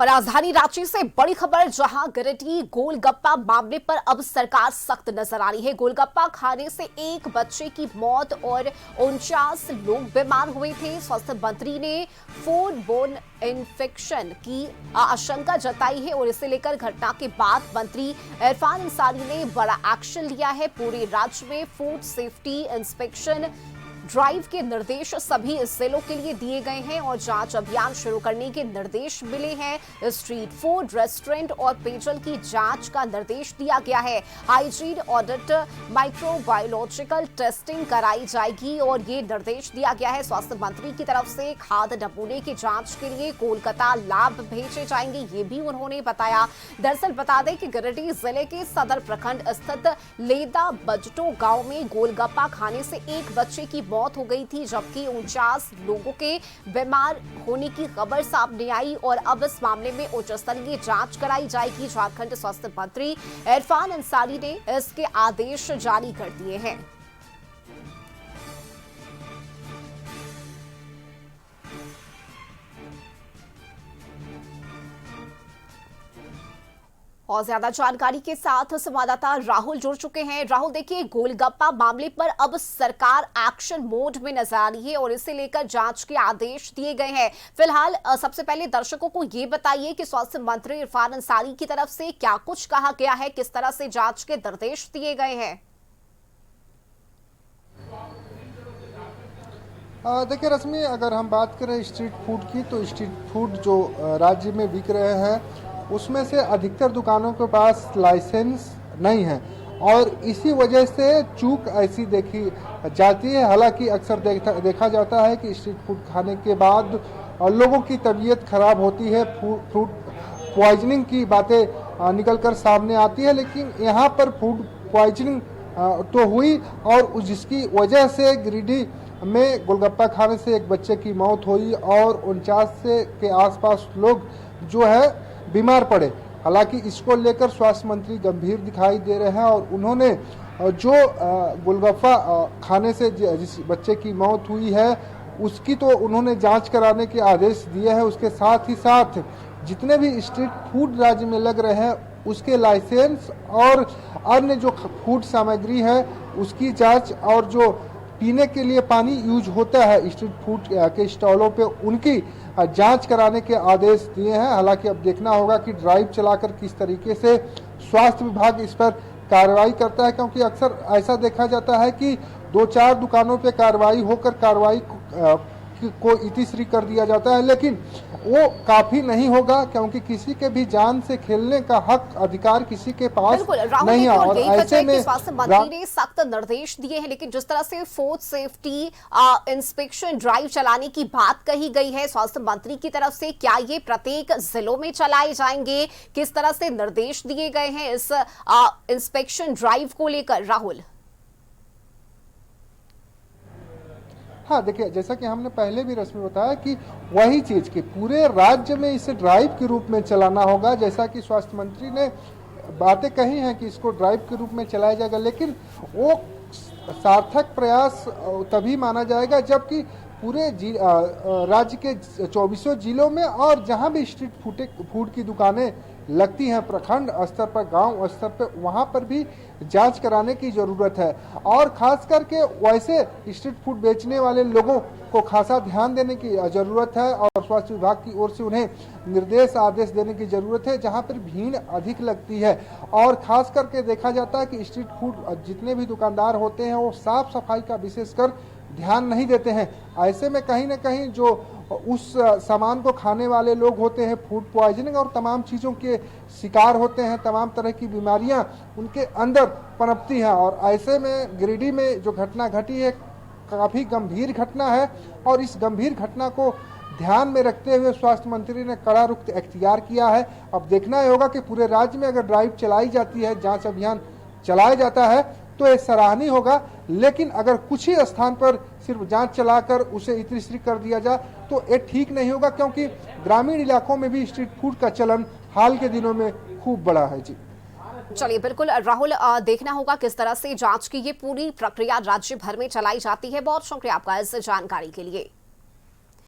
और राजधानी रांची से बड़ी खबर, जहां गिरिडीह गोलगप्पा मामले पर अब सरकार सख्त नजर आ रही है। गोलगप्पा खाने से एक बच्चे की मौत और 49 लोग बीमार हुए थे। स्वास्थ्य मंत्री ने फूड बोर्न इन्फेक्शन की आशंका जताई है और इसे लेकर घटना के बाद मंत्री इरफान अंसारी ने बड़ा एक्शन लिया है। पूरे राज्य में फूड सेफ्टी इंस्पेक्शन ड्राइव के निर्देश सभी जिलों के लिए दिए गए हैं और जांच अभियान शुरू करने के निर्देश मिले हैं। स्ट्रीट फूड, रेस्टोरेंट और पेयजल की जांच का निर्देश दिया गया है। हाइजीन ऑडिट, माइक्रोबायोलॉजिकल टेस्टिंग कराई जाएगी और ये निर्देश दिया गया है। स्वास्थ्य मंत्री की तरफ से खाद्य नमूने की जांच के लिए कोलकाता लैब भेजे जाएंगे, ये भी उन्होंने बताया। दरअसल बता दें कि गिरिडीह जिले के सदर प्रखंड स्थित लेदा बजटो गांव में गोलगप्पा खाने से एक बच्चे की मौत हो गई थी, जबकि 49 लोगों के बीमार होने की खबर सामने आई और अब इस मामले में उच्च स्तरीय जांच कराई जाएगी। झारखंड स्वास्थ्य मंत्री इरफान अंसारी ने इसके आदेश जारी कर दिए हैं। और ज्यादा जानकारी के साथ संवाददाता राहुल जुड़ चुके हैं। राहुल, देखिए, गोलगप्पा मामले पर अब सरकार एक्शन मोड में नजर आ रही है और इसे लेकर जांच के आदेश दिए गए हैं। फिलहाल सबसे पहले दर्शकों को ये बताइए कि स्वास्थ्य मंत्री इरफान अंसारी की तरफ से क्या कुछ कहा गया है, किस तरह से जांच के निर्देश दिए गए हैं। देखिए रश्मि, अगर हम बात करें स्ट्रीट फूड की, तो स्ट्रीट फूड जो राज्य में बिक रहे हैं उसमें से अधिकतर दुकानों के पास लाइसेंस नहीं है और इसी वजह से चूक ऐसी देखी जाती है। हालांकि अक्सर देखा जाता है कि स्ट्रीट फूड खाने के बाद लोगों की तबीयत खराब होती है, फूड पॉइजनिंग की बातें निकलकर सामने आती है, लेकिन यहाँ पर फूड पॉइजनिंग तो हुई और जिसकी वजह से गिरिडीह में गोलगप्पा खाने से एक बच्चे की मौत हुई और 49 के आसपास लोग जो है बीमार पड़े। हालांकि इसको लेकर स्वास्थ्य मंत्री गंभीर दिखाई दे रहे हैं और उन्होंने जो गोलगप्पा खाने से जिस बच्चे की मौत हुई है उसकी तो उन्होंने जांच कराने के आदेश दिए हैं। उसके साथ ही साथ जितने भी स्ट्रीट फूड राज्य में लग रहे हैं उसके लाइसेंस और अन्य जो फूड सामग्री है उसकी जांच और जो पीने के लिए पानी यूज होता है स्ट्रीट फूड के स्टॉलों पे उनकी जांच कराने के आदेश दिए हैं। हालांकि अब देखना होगा कि ड्राइव चलाकर किस तरीके से स्वास्थ्य विभाग इस पर कार्रवाई करता है, क्योंकि अक्सर ऐसा देखा जाता है कि 2-4 दुकानों पे कार्रवाई होकर कार्रवाई को इतिश्री कर दिया जाता है, लेकिन वो काफी नहीं होगा क्योंकि किसी के भी जान से खेलने का हक अधिकार किसी के पास नहीं है। और ऐसे में स्वास्थ्य मंत्री ने सख्त निर्देश दिए हैं, लेकिन जिस तरह से फूड सेफ्टी इंस्पेक्शन ड्राइव चलाने की बात कही गई है स्वास्थ्य मंत्री की तरफ से, क्या ये प्रत्येक जिलों में चलाए जाएंगे, किस तरह से निर्देश दिए गए हैं इस इंस्पेक्शन ड्राइव को लेकर? राहुल, हाँ देखिए, जैसा कि हमने पहले भी रश्मि बताया कि वही चीज कि पूरे राज्य में इसे ड्राइव के रूप में चलाना होगा। जैसा कि स्वास्थ्य मंत्री ने बातें कही हैं कि इसको ड्राइव के रूप में चलाया जाएगा, लेकिन वो सार्थक प्रयास तभी माना जाएगा जबकि पूरे राज्य के 24 जिलों में और जहां भी स्ट्रीट फूड की दुकानें लगती हैं, प्रखंड स्तर पर, गांव स्तर पर, वहां पर भी जांच कराने की जरूरत है। और खास करके वैसे स्ट्रीट फूड बेचने वाले लोगों को खासा ध्यान देने की जरूरत है और स्वास्थ्य विभाग की ओर से उन्हें निर्देश आदेश देने की जरूरत है जहां पर भीड़ अधिक लगती है। और खास करके देखा जाता है कि स्ट्रीट फूड जितने भी दुकानदार होते हैं वो साफ सफाई का विशेषकर ध्यान नहीं देते हैं। ऐसे में कहीं ना कहीं जो उस सामान को खाने वाले लोग होते हैं फूड पॉइजनिंग और तमाम चीज़ों के शिकार होते हैं, तमाम तरह की बीमारियां उनके अंदर पनपती हैं। और ऐसे में गिरिडीह में जो घटना घटी है काफ़ी गंभीर घटना है और इस गंभीर घटना को ध्यान में रखते हुए स्वास्थ्य मंत्री ने कड़ा रुख अख्तियार किया है। अब देखना होगा कि पूरे राज्य में अगर ड्राइव चलाई जाती है, जाँच अभियान चलाया जाता है तो ये सराहनीय होगा, लेकिन अगर कुछ ही स्थान पर सिर्फ जांच चलाकर उसे इतिश्री कर दिया जाए तो ये ठीक नहीं होगा, क्योंकि ग्रामीण इलाकों में भी स्ट्रीट फूड का चलन हाल के दिनों में खूब बढ़ा है। जी चलिए, बिल्कुल राहुल, देखना होगा किस तरह से जांच की ये पूरी प्रक्रिया राज्य भर में चलाई जाती है। बहुत शुक्रिया आपका इस जानकारी के लिए।